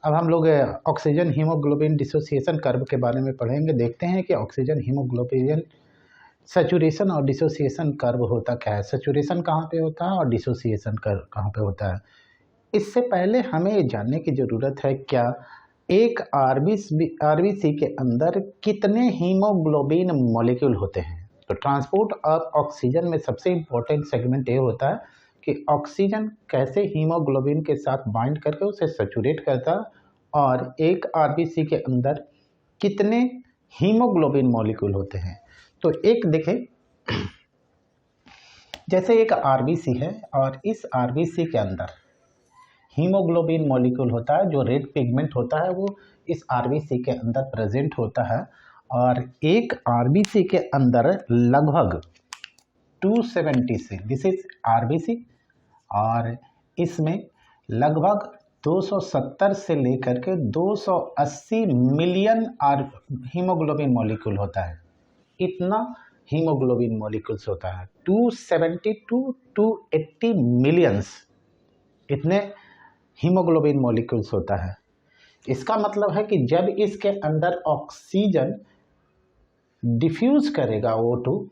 अब हम लोग ऑक्सीजन हीमोग्लोबिन डिसोसिएशन कर्व के बारे में पढ़ेंगे। देखते हैं कि ऑक्सीजन हीमोग्लोबिन सैचुरेशन और डिसोसिएशन कर्व होता क्या है, सैचुरेशन कहाँ पे होता है और डिसोसिएशन कर्व कहाँ पे होता है। इससे पहले हमें ये जानने की ज़रूरत है क्या एक आरबीसी के अंदर कितने हीमोग्लोबिन मॉलिक्यूल होते हैं। तो ट्रांसपोर्ट ऑफ ऑक्सीजन में सबसे इम्पोर्टेंट सेगमेंट ये होता है कि ऑक्सीजन कैसे हीमोग्लोबिन के साथ बाइंड करके उसे सैचुरेट करता है और एक आरबीसी के अंदर कितने हीमोग्लोबिन मॉलिक्यूल होते हैं। तो एक देखें, जैसे एक आरबीसी है और इस आरबीसी के अंदर हीमोग्लोबिन मॉलिक्यूल होता है, जो रेड पिगमेंट होता है वो इस आरबीसी के अंदर प्रेजेंट होता है और एक आरबीसी के अंदर लगभग 276, दिस इज आरबीसी, और इसमें लगभग 270 से लेकर के 280 मिलियन हीमोग्लोबिन मॉलिक्यूल होता है। इतना हीमोग्लोबिन मॉलिक्यूल्स होता है, 270 टू 280 मिलियंस, इतने हीमोग्लोबिन मॉलिक्यूल्स होता है। इसका मतलब है कि जब इसके अंदर ऑक्सीजन डिफ्यूज करेगा O2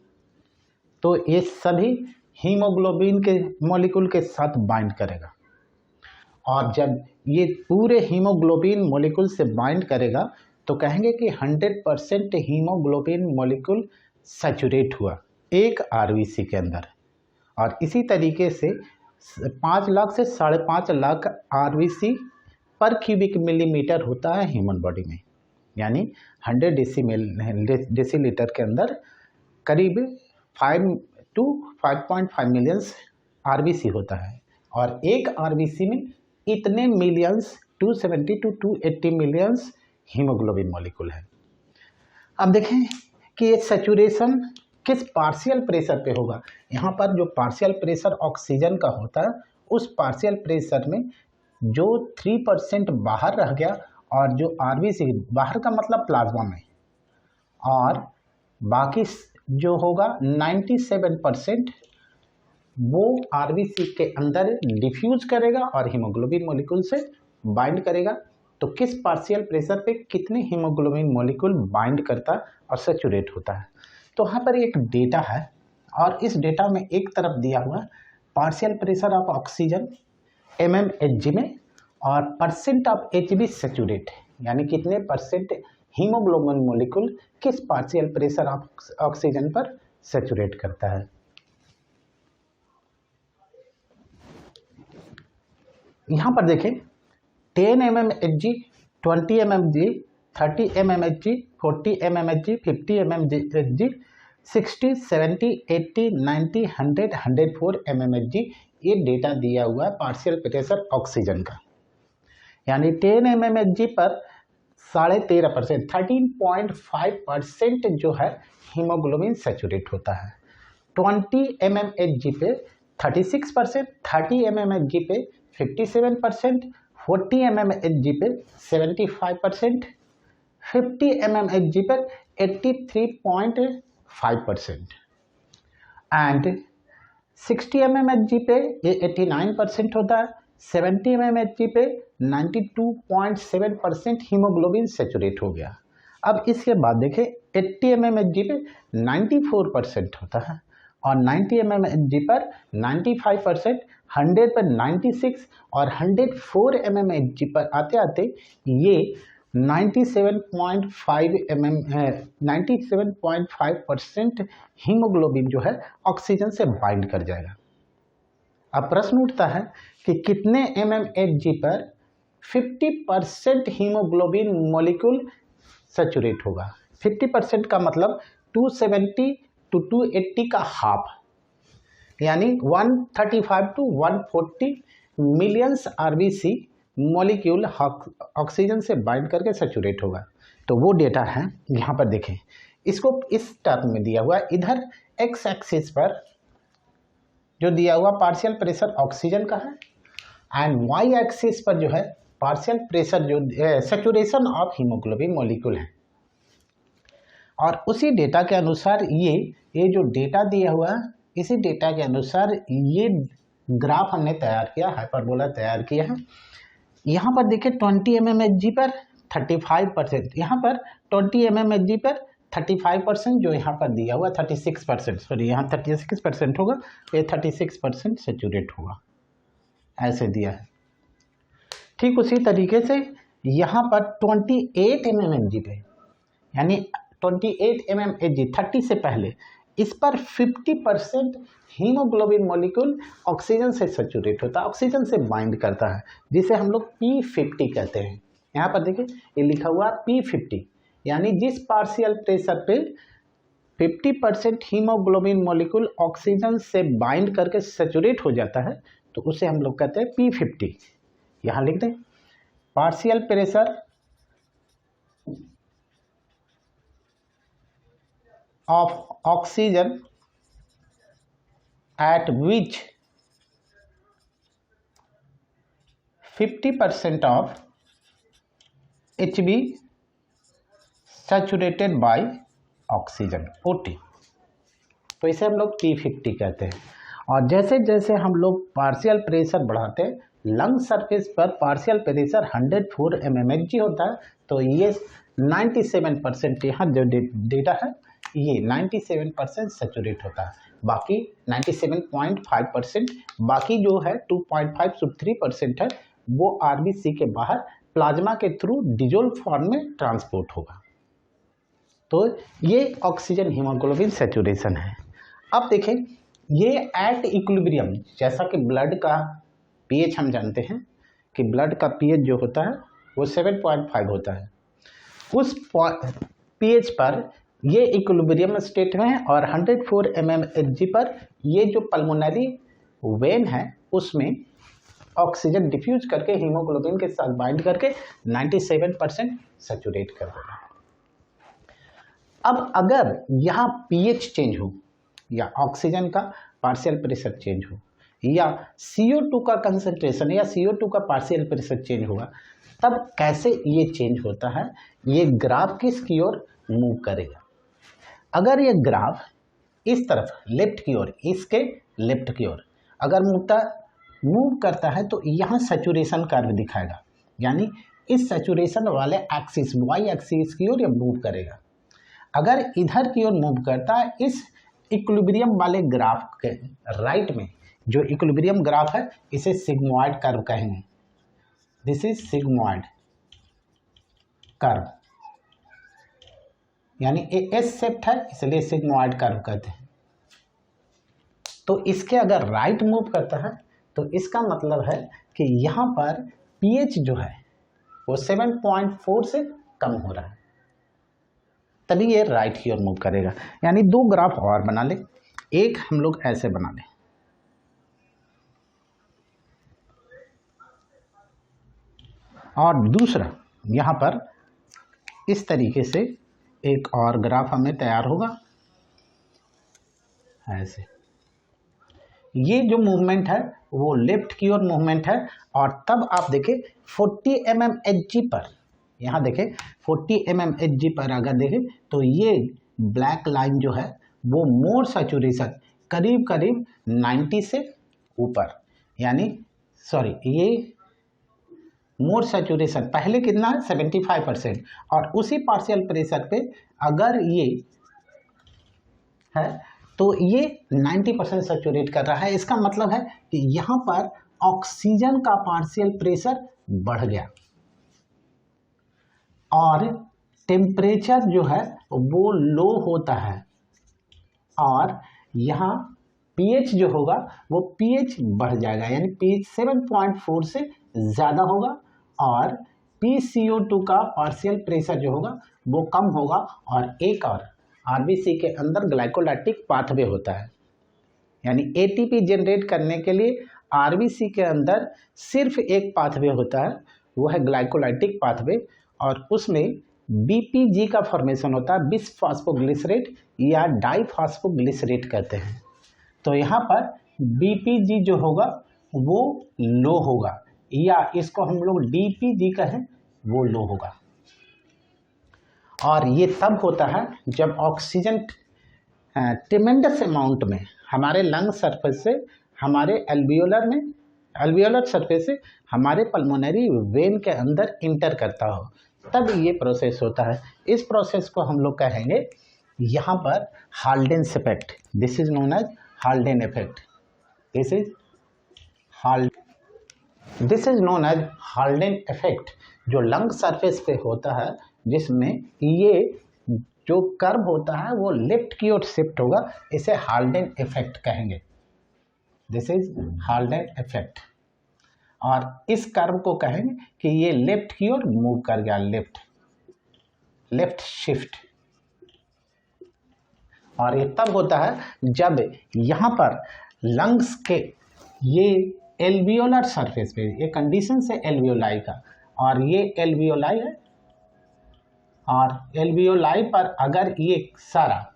तो ये सभी हीमोग्लोबिन के मॉलिक्यूल के साथ बाइंड करेगा और जब ये पूरे हीमोग्लोबिन मॉलिक्यूल से बाइंड करेगा तो कहेंगे कि 100% हीमोग्लोबिन मॉलिक्यूल सैचुरेट हुआ एक आरबीसी के अंदर। और इसी तरीके से 5 लाख से 5.5 लाख आरबीसी पर क्यूबिक मिलीमीटर होता है ह्यूमन बॉडी में, यानी 100 डेसीलीटर के अंदर करीब 5 to 5.5 मिलियंस आरबीसी होता है और एक आरबीसी में इतने millions 270 to 280 millions haemoglobin molecule है। अब देखें कि ये सैचुरेशन किस पार्शियल प्रेशर पे होगा। यहाँ पर जो पार्शियल प्रेशर ऑक्सीजन का होता है उस पार्शियल प्रेशर में जो 3% बाहर रह गया और जो आरबीसी बाहर का मतलब प्लाज्मा में, और बाकी जो होगा 97% वो आरबीसी के अंदर डिफ्यूज करेगा और हीमोग्लोबिन मॉलिक्यूल से बाइंड करेगा। तो किस पार्शियल प्रेशर पे कितने हीमोग्लोबिन मॉलिक्यूल बाइंड करता और सैचुरेट होता है। तो यहाँ पर एक डेटा है और इस डेटा में एक तरफ दिया हुआ partial pressure of oxygen mmHg में और परसेंट ऑफ Hb सैचुरेट, यानी कितने परसेंट हीमोग्लोबिन मॉलिक्यूल किस पार्शियल प्रेशर ऑफ ऑक्सीजन पर सैचुरेट करता है। यहाँ पर देखें 10 mmHg, 20 mmHg, 30 mmHg, 40 mmHg, 50 mmHg, 60, 70, 80, 90, 100, 104 mmHg, ये डेटा दिया हुआ है पार्शियल प्रेशर ऑक्सीजन का। यानी 10 mmHg पर 13.5%, 13.5% जो है हीमोग्लोबिन सैचुरेट होता है। 20 mmHg पे 36%, 30 mmHg पे 57%, 40 mmHg पे 75%, 50 mmHg पर 83.5% एंड 60 mmHg पे ये 89% होता है। 70 mmHg पे 92.7% हीमोग्लोबिन सैचुरेट हो गया। अब इसके बाद देखें 80 mmHg पे 94% होता है और 90 mmHg पर 95%, 100 पर 96 और 104 mmHg पर आते आते ये 97.5% हीमोग्लोबिन जो है ऑक्सीजन से बाइंड कर जाएगा। अब प्रश्न उठता है कि कितने mmHg पर 50% हीमोग्लोबिन मॉलिक्यूल सैचुरेट होगा। 50% का मतलब 270 to 280 का हाफ, यानी 135 to 140 millions RBC molecule oxygen से बाइंड करके सैचुरेट होगा। तो वो डेटा है, यहाँ पर देखें इसको इस टर्म में दिया हुआ है। इधर एक्स एक्सिस पर जो दिया हुआ पार्शियल प्रेशर ऑक्सीजन का है एंड वाई एक्सिस पर जो है पार्शियल प्रेशर जो सैचुरेशन ऑफ हीमोग्लोबिन मॉलिक्यूल है। और उसी डेटा के अनुसार ये जो डेटा दिया हुआ है, इसी डेटा के अनुसार ये ग्राफ हमने तैयार किया, हाइपरबोला तैयार किया है यहाँ पर देखिए 20 mmHg पर 35%, यहाँ पर 20 mmHg पर 35%, जो यहाँ पर दिया हुआ 36%, सॉरी यहाँ 36% होगा, ये 36% सेचुरेट होगा, ऐसे दिया है। ठीक उसी तरीके से यहाँ पर 28 mmHg पे, यानी 28 mmHg 30 से पहले, इस पर 50% हीमोग्लोबिन मॉलिक्यूल ऑक्सीजन से सेचुरेट होता है, ऑक्सीजन से बाइंड करता है, जिसे हम लोग P50 कहते हैं। यहाँ पर देखिए ये लिखा हुआ P50, यानी जिस पार्शियल प्रेशर पे 50% हीमोग्लोबिन मॉलिक्यूल ऑक्सीजन से बाइंड करके सेचुरेट हो जाता है, तो उसे हम लोग कहते हैं P50। यहाँ लिख दें partial pressure of oxygen at which 50% of Hb saturated by oxygen, OT, तो इसे हम लोग P50 कहते हैं। और जैसे जैसे हम लोग पार्शियल प्रेशर बढ़ाते हैं, लंग सरफेस पर पार्शियल प्रेशर 104 mmHg होता है, तो ये 97%, यहाँ जो डेटा है ये 97% सेचुरेट होता है, बाकी 97.5%, बाकी जो है 2.5 to 3% है, वो आरबीसी के बाहर प्लाज्मा के थ्रू डिजोल्व फॉर्म में ट्रांसपोर्ट होगा। तो ये ऑक्सीजन हीमोग्लोबिन सेचुरेशन है। अब देखें ये एट इक्विलिब्रियम, जैसा कि ब्लड का पीएच हम जानते हैं कि ब्लड का पीएच जो होता है वो 7.5 होता है, उस पीएच पर ये इक्विलिब्रियम स्टेट में है, और 104 mmHg पर ये जो पल्मोनरी वेन है उसमें ऑक्सीजन डिफ्यूज करके हीमोग्लोबिन के साथ बाइंड करके 97% सेचुरेट कर देगा। अब अगर यहाँ पीएच चेंज हो, या ऑक्सीजन का पार्शियल प्रेशर चेंज हो, या CO2 का कंसंट्रेशन या CO2 का पार्शियल प्रेशर चेंज हुआ, तब कैसे ये चेंज होता है, ये ग्राफ किसकी ओर मूव करेगा। अगर ये ग्राफ इस तरफ लेफ्ट की ओर, इसके लेफ्ट की ओर अगर मूव करता है, तो यहाँ सैचुरेशन कर्व दिखाएगा, यानी इस सैचुरेशन वाले एक्सिस वाई एक्सिस की ओर ये मूव करेगा। अगर इधर की ओर मूव करता है, इस इक्विलिब्रियम वाले ग्राफ के राइट में जो इक्विलिब्रियम ग्राफ है, इसे सिग्मोइड कर्व कहेंगे। दिस इज सिग्मोइड कर्व, यानी एस शेप्ड है, इसलिए सिग्मोइड कर्व कहते हैं। तो इसके अगर राइट मूव करता है, तो इसका मतलब है कि यहाँ पर पीएच जो है वो 7.4 से कम हो रहा है, तभी ये राइट की ओर मूव करेगा। यानी दो ग्राफ और बना ले, एक हम लोग ऐसे बना लें, और दूसरा यहाँ पर इस तरीके से एक और ग्राफ हमें तैयार होगा ऐसे। ये जो मूवमेंट है वो लेफ्ट की ओर मूवमेंट है, और तब आप देखें 40 mmHg पर, यहाँ देखें 40 mmHg पर अगर देखें तो ये ब्लैक लाइन जो है वो मोर सैचुरेशन करीब करीब 90 से ऊपर, यानी सॉरी ये मोर सैचुरेशन पहले कितना है 75%, और उसी पार्शियल प्रेशर पे अगर ये है तो ये 90% सैचुरेट कर रहा है। इसका मतलब है कि यहाँ पर ऑक्सीजन का पार्शियल प्रेशर बढ़ गया, और टेम्परेचर जो है वो लो होता है, और यहाँ पीएच जो होगा वो पीएच बढ़ जाएगा, यानी पीएच 7.4 से ज़्यादा होगा, और PCO2 का पार्शियल प्रेशर जो होगा वो कम होगा। और एक और आरबीसी के अंदर ग्लाइकोलाइटिक पाथवे होता है, यानी एटीपी जनरेट करने के लिए आरबीसी के अंदर सिर्फ एक पाथवे होता है, वो है ग्लाइकोलाइटिक पाथवे, और उसमें बीपीजी का फॉर्मेशन होता है, बिसफॉस्फोग्लिसरेट या डाइफॉस्फोग्लिसरेट कहते हैं। तो यहाँ पर बीपीजी जो होगा वो लो होगा, या इसको हम लोग डीपीजी कहें, वो लो होगा। और ये तब होता है जब ऑक्सीजन ट्रिमेंडस अमाउंट में हमारे लंग सरफेस से हमारे एल्वियोलर में एल्वियोलर सरफेस से हमारे पल्मोनरी वेन के अंदर इंटर करता हो, तब ये प्रोसेस होता है। इस प्रोसेस को हम लोग कहेंगे यहाँ पर Haldane's effect. This is known as Haldane effect. This is known as Haldane effect, जो लंग सरफेस पे होता है, जिसमें ये जो कर्व होता है वो लेफ्ट की ओर शिफ्ट होगा, इसे हाल्डेन इफेक्ट कहेंगे। This is Haldane effect. और इस कर्व को कहेंगे कि ये लेफ्ट की ओर मूव कर गया, लेफ्ट शिफ्ट। और ये तब होता है जब यहाँ पर लंग्स के ये एल्वियोलर सरफेस पे, ये कंडीशन है एल्वियोलाई का, और ये एल्वियोलाई है, और एल्वियोलाई पर अगर ये सारा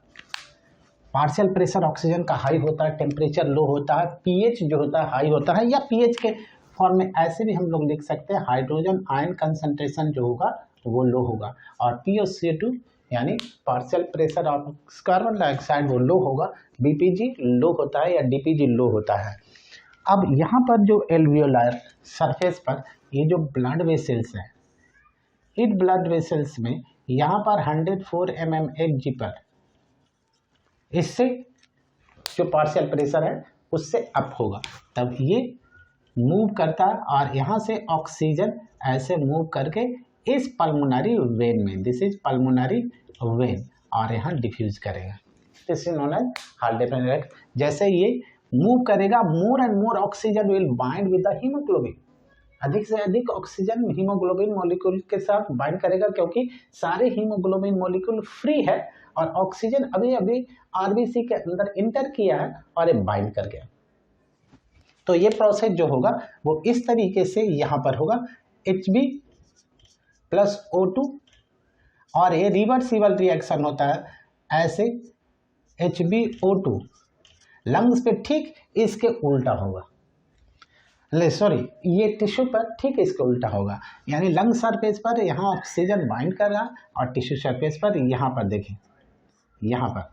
पार्शियल प्रेशर ऑक्सीजन का हाई होता है, टेम्परेचर लो होता है, पीएच जो होता है हाई होता है, या पीएच के फॉर्म में ऐसे भी हम लोग लिख सकते हैं, हाइड्रोजन आयन कंसंट्रेशन जो होगा वो लो होगा, और PaCO2 यानी partial pressure of carbon dioxide वो लो होगा, BPG लो होता है या DPG लो होता है। अब यहाँ पर जो एल्वियोलर सरफेस पर ये जो ब्लड वेसल्स है, इन ब्लड वेसल्स में यहाँ पर 104 mmHg पर, इससे जो पार्शियल प्रेशर है उससे अप होगा, तब ये मूव करता है, और यहाँ से ऑक्सीजन ऐसे मूव करके इस पल्मोनरी वेन में, दिस इज पल्मोनरी वेन, और यहाँ डिफ्यूज करेगा। This is known as Haldane effect. जैसे ये मूव करेगा, more and more oxygen will bind with the haemoglobin, अधिक से अधिक ऑक्सीजन हीमोग्लोबिन मॉलिक्यूल के साथ बाइंड करेगा, क्योंकि सारे हीमोग्लोबिन मॉलिक्यूल फ्री है और ऑक्सीजन अभी अभी आरबीसी के अंदर इंटर किया है और ये बाइंड कर गया। तो ये प्रोसेस जो होगा वो इस तरीके से यहाँ पर होगा, Hb प्लस O2, और ये रिवर्सिबल रिएक्शन होता है ऐसे HbO2 लंग्स पे ठीक इसके उल्टा होगा, सॉरी ये टिश्यू पर ठीक इसके उल्टा होगा, यानी लंग सरफेस पर यहाँ ऑक्सीजन बाइंड कर रहा और टिश्यू सरफेस पर यहाँ पर देखें, यहाँ पर,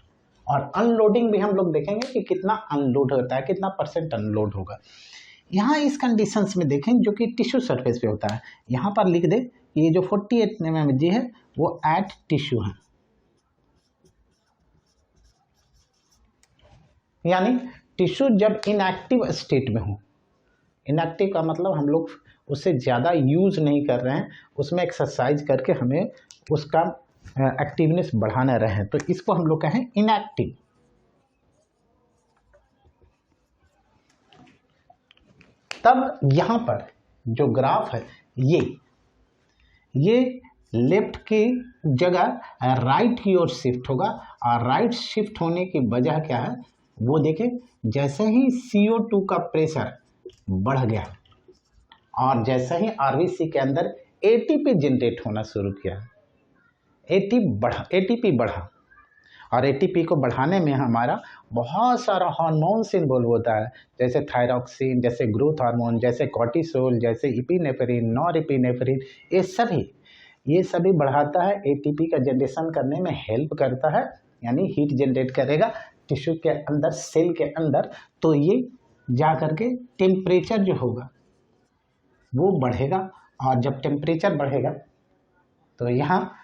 और अनलोडिंग भी हम लोग देखेंगे कि कितना अनलोड होता है, कितना परसेंट अनलोड होगा। यहाँ इस कंडीशंस में देखें जो कि टिश्यू सरफेस पे होता है, यहाँ पर लिख दे ये जो 48 mmHg है वो एट टिश्यू है, यानी टिश्यू जब इनएक्टिव स्टेट में हो, इनएक्टिव का मतलब हम लोग उससे ज़्यादा यूज नहीं कर रहे हैं, उसमें एक्सरसाइज करके हमें उसका एक्टिवनेस बढ़ाना रहे, तो इसको हम लोग कहें इनएक्टिव। तब यहाँ पर जो ग्राफ है ये लेफ्ट की जगह राइट की ओर शिफ्ट होगा, और राइट शिफ्ट होने की वजह क्या है वो देखें। जैसे ही CO2 का प्रेशर बढ़ गया और जैसे ही आरबीसी के अंदर ATP जनरेट होना शुरू किया, ATP बढ़ा, और ATP को बढ़ाने में हमारा बहुत सारा हार्मोन्स इन्वॉल्व होता है, जैसे थायरॉक्सिन, जैसे ग्रोथ हार्मोन, जैसे कॉर्टिसोल, जैसे इपिनेफ्रिन, नॉरइपिनेफ्रिन, ये सभी बढ़ाता है, ATP का जनरेशन करने में हेल्प करता है, यानी हीट जनरेट करेगा टिश्यू के अंदर, सेल के अंदर, तो ये जा करके टेम्परेचर जो होगा वो बढ़ेगा, और जब टेम्परेचर बढ़ेगा तो यहाँ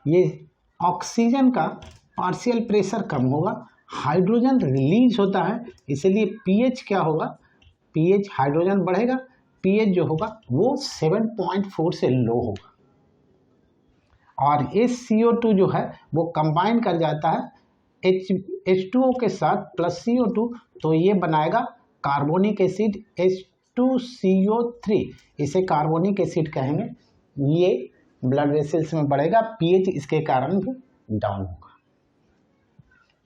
ये ऑक्सीजन का पार्शियल प्रेशर कम होगा, हाइड्रोजन रिलीज होता है, इसलिए पीएच क्या होगा, पीएच हाइड्रोजन बढ़ेगा, पीएच जो होगा वो 7.4 से लो होगा, और ये CO2 जो है वो कंबाइन कर जाता है H2O के साथ प्लस CO2, तो ये बनाएगा कार्बोनिक एसिड H2CO3, इसे कार्बोनिक एसिड कहेंगे। ये ब्लड वेसल्स में बढ़ेगा, पीएच इसके कारण भी डाउन होगा,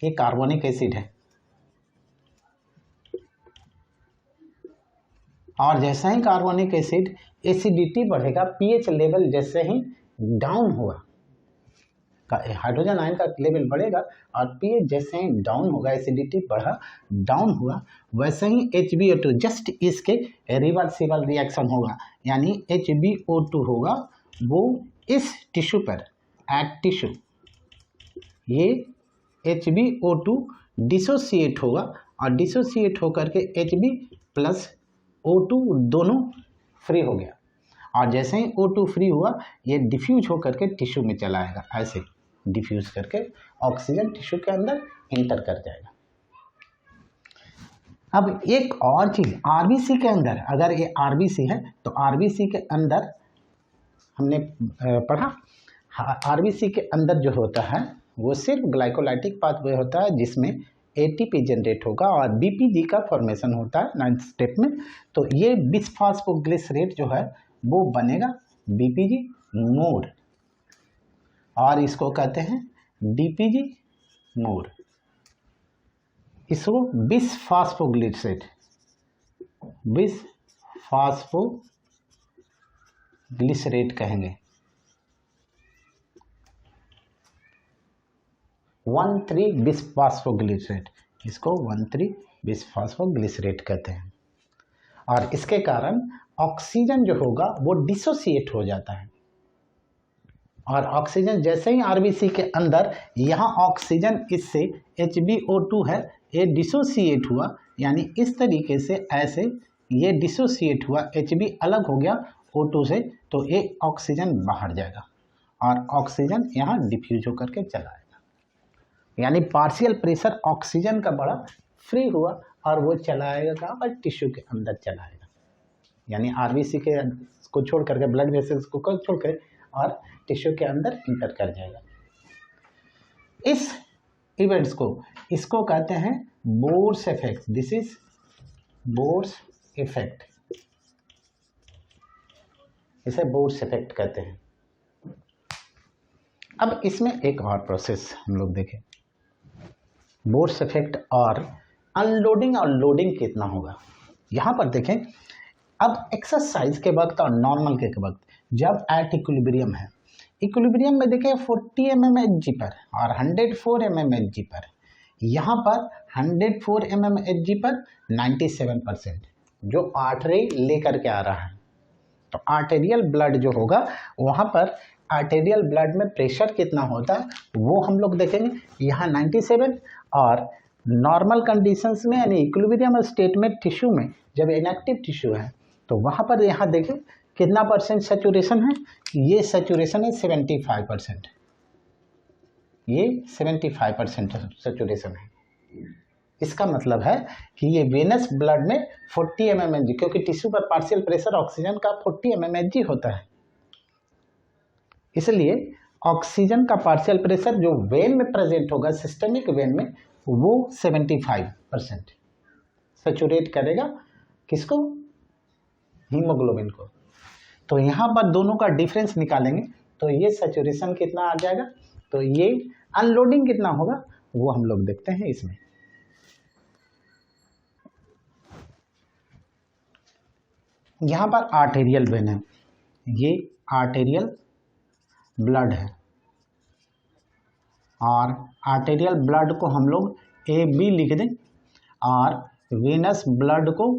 ये कार्बोनिक एसिड है। और जैसा ही कार्बोनिक एसिड एसिडिटी बढ़ेगा, पीएच लेवल जैसे ही डाउन हुआ, हाइड्रोजन आयन का लेवल बढ़ेगा और पीएच जैसे ही डाउन होगा, एसिडिटी बढ़ा डाउन हुआ, वैसे ही HbO2 जस्ट इसके रिवर्सिबल रिएक्शन होगा, यानी HbO2 होगा वो इस टिश्यू पर एट टिश्यू, ये HbO2 डिसोसिएट होगा, और डिसोसिएट होकर के Hb प्लस O2 दोनों फ्री हो गया, और जैसे ही O2 फ्री हुआ ये डिफ्यूज होकर के टिश्यू में चला आएगा, ऐसे डिफ्यूज करके ऑक्सीजन टिश्यू के अंदर इंटर कर जाएगा। अब एक और चीज, आरबीसी के अंदर, अगर ये आरबीसी है तो आरबीसी के अंदर हमने पढ़ा, आरबीसी के अंदर जो होता है वो सिर्फ ग्लाइकोलाइटिक पाथवे होता है जिसमें एटीपी जनरेट होगा और बीपीजी का फॉर्मेशन होता है 9th स्टेप में। तो ये बिसफॉस्फोग्लिसरेट जो है वो बनेगा बीपीजी मोर, और इसको कहते हैं डीपीजी मोर। इसको बिसफॉस्फोग्लिसरेट, बिसफॉस्फोग्लिसरेट कहेंगे। 1,3 बिसफॉस्फोग्लिसरेट, इसको 1,3 बिसफॉस्फोग्लिसरेट कहते हैं। और इसके कारण ऑक्सीजन जो होगा वो डिसोसिएट हो जाता है, और ऑक्सीजन जैसे ही आरबीसी के अंदर, यहाँ ऑक्सीजन इससे HbO2 है, ये डिसोसिएट हुआ, यानी इस तरीके से ऐसे ये डिसोसिएट हुआ, Hb अलग हो गया O2 से, तो ये ऑक्सीजन बाहर जाएगा और ऑक्सीजन यहाँ डिफ्यूज होकर के चला आएगा, यानी पार्शियल प्रेशर ऑक्सीजन का बड़ा फ्री हुआ और वो चला आएगा और टिश्यू के अंदर चला आएगा, यानी आरबीसी के को छोड़ करके, ब्लड वेसल्स को छोड़ कर और टिश्यू के अंदर इंटर कर जाएगा। इस इवेंट्स को, इसको कहते हैं Bohr's effect. This is Bohr's effect, इसे बोर्स इफेक्ट कहते हैं। अब इसमें एक और प्रोसेस हम लोग देखें, बोर्स इफेक्ट और अनलोडिंग और लोडिंग कितना होगा। यहाँ पर देखें, अब एक्सरसाइज के वक्त और नॉर्मल के वक्त जब एट इक्विलिब्रियम है, इक्विलिब्रियम में देखें 40 mmHg पर और 104 mmHg पर, यहाँ पर 104 mmHg पर 97% जो आर्टरी लेकर के आ रहा है। तो आर्टेरियल ब्लड जो होगा वहाँ पर आर्टेरियल ब्लड में प्रेशर कितना होता है वो हम लोग देखेंगे। यहाँ 97, और नॉर्मल कंडीशंस में यानी इक्विलिब्रियम स्टेट में टिश्यू में जब इनएक्टिव टिश्यू है तो वहाँ पर यहाँ देखें कितना परसेंट सैचुरेशन है, ये सैचुरेशन है 75%, ये 75% सैचुरेशन है। इसका मतलब है कि ये वेनस ब्लड में 40 mmHg, क्योंकि टिश्यू पर पार्शियल प्रेशर ऑक्सीजन का 40 mmHg होता है, इसलिए ऑक्सीजन का पार्शियल प्रेशर जो वेन में प्रेजेंट होगा, सिस्टमिक वेन में, वो 75% सैचुरेट करेगा किसको, हीमोग्लोबिन को। तो यहाँ पर दोनों का डिफरेंस निकालेंगे तो ये सैचुरेशन कितना आ जाएगा, तो ये अनलोडिंग कितना होगा वो हम लोग देखते हैं इसमें। यहाँ पर आर्टेरियल वेन है, ये आर्टेरियल ब्लड है, और आर्टेरियल ब्लड को हम लोग AB लिख दें और वेनस ब्लड को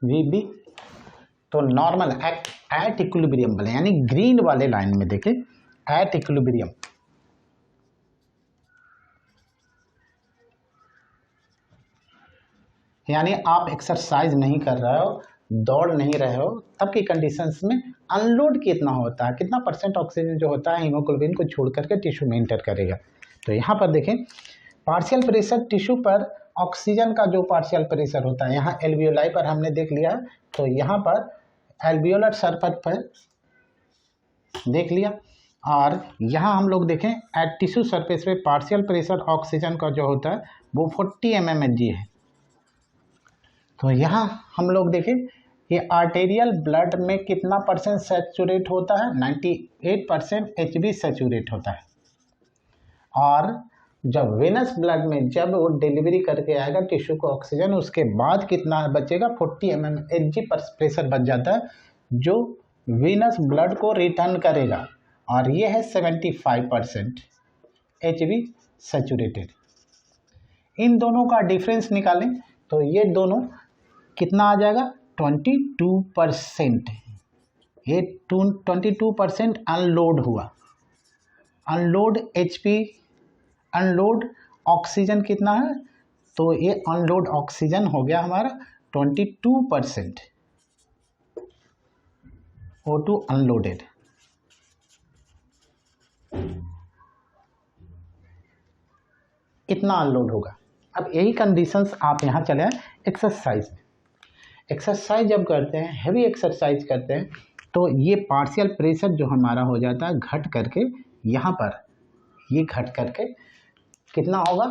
VB। तो नॉर्मल एट इक्विलिब्रियम वाले, यानी ग्रीन वाले लाइन में देखें, एट इक्विलिब्रियम, यानी आप एक्सरसाइज नहीं कर रहे हो, दौड़ नहीं रहे हो, तब की कंडीशंस में अनलोड कितना होता है, कितना परसेंट ऑक्सीजन जो होता है हीमोग्लोबिन को छोड़ करके टिश्यू में इंटर करेगा। तो यहाँ पर देखें पार्शियल प्रेशर टिश्यू पर ऑक्सीजन का जो पार्शियल प्रेशर होता है, यहाँ एल्वियोलाई पर हमने देख लिया है, तो यहाँ पर एल्वियोलर सरफेस पर देख लिया, और यहाँ हम लोग देखें एट टिश्यू सरफेस पे पार्शियल प्रेशर ऑक्सीजन का जो होता है वो 40 mmHg है। तो यहाँ हम लोग देखें कि आर्टेरियल ब्लड में कितना परसेंट सैचुरेट होता है, 98% Hb सैचुरेट होता है, और जब वेनस ब्लड में जब वो डिलीवरी करके आएगा टिश्यू को ऑक्सीजन, उसके बाद कितना बचेगा, 40 mmHg पर प्रेशर बच जाता है जो वेनस ब्लड को रिटर्न करेगा, और ये है 75% Hb सैचुरेटेड। इन दोनों का डिफरेंस निकालें तो ये दोनों कितना आ जाएगा, 22%। ये 22% अनलोड हुआ, अनलोड Hp, अनलोड ऑक्सीजन कितना है तो ये अनलोड ऑक्सीजन हो गया हमारा 22%, O2 अनलोडेड। इतना अनलोड होगा। अब यही कंडीशंस आप यहाँ चले एक्सरसाइज में। एक्सरसाइज जब करते हैं, हैवी एक्सरसाइज करते हैं, तो ये पार्शियल प्रेशर जो हमारा हो जाता है घट करके यहाँ पर ये घट करके कितना होगा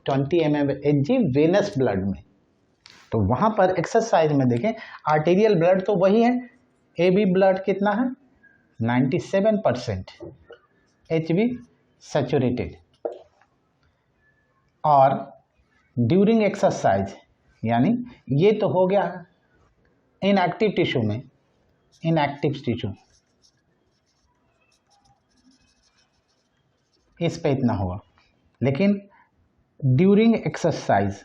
20 mmHg वेनस ब्लड में। तो वहाँ पर एक्सरसाइज में देखें आर्टेरियल ब्लड तो वही है, AB ब्लड कितना है 97% HB सैचुरेटेड। और ड्यूरिंग एक्सरसाइज यानी ये तो हो गया इनएक्टिव टिश्यू में, इनएक्टिव टिश्यू इस पे इतना होगा, लेकिन ड्यूरिंग एक्सरसाइज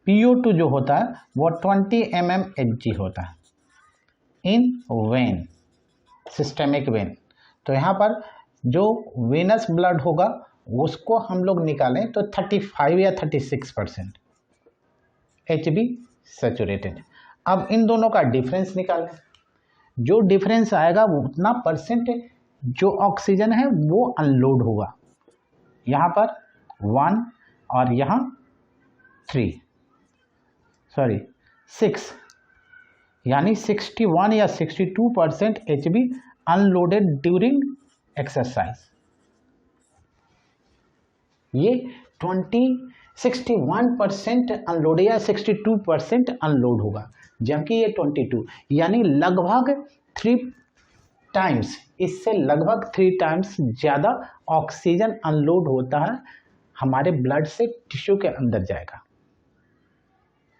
PO2 जो होता है वो 20 mmHg होता है इन वेन, सिस्टेमिक वेन। तो यहाँ पर जो वेनस ब्लड होगा उसको हम लोग निकालें तो 35 या 36% HB सैचुरेटेड। अब इन दोनों का डिफरेंस निकालें, जो डिफरेंस आएगा उतना परसेंट जो ऑक्सीजन है वो अनलोड होगा। यहाँ पर 1 और यहाँ 6 यानी 61 या 62% HB अनलोडेड ड्यूरिंग एक्सरसाइज। ये 61% अनलोड या 62% अनलोड होगा, जबकि ये 22 यानी लगभग 3 टाइम्स, इससे लगभग 3 टाइम्स ज़्यादा ऑक्सीजन अनलोड होता है हमारे ब्लड से टिश्यू के अंदर जाएगा।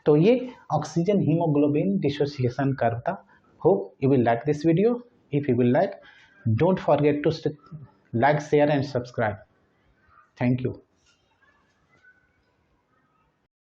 तो ये ऑक्सीजन हीमोग्लोबिन डिसोसिएशन कर्व था। Hope you will like this video. If you will like, don't forget to like, share and subscribe. Thank you.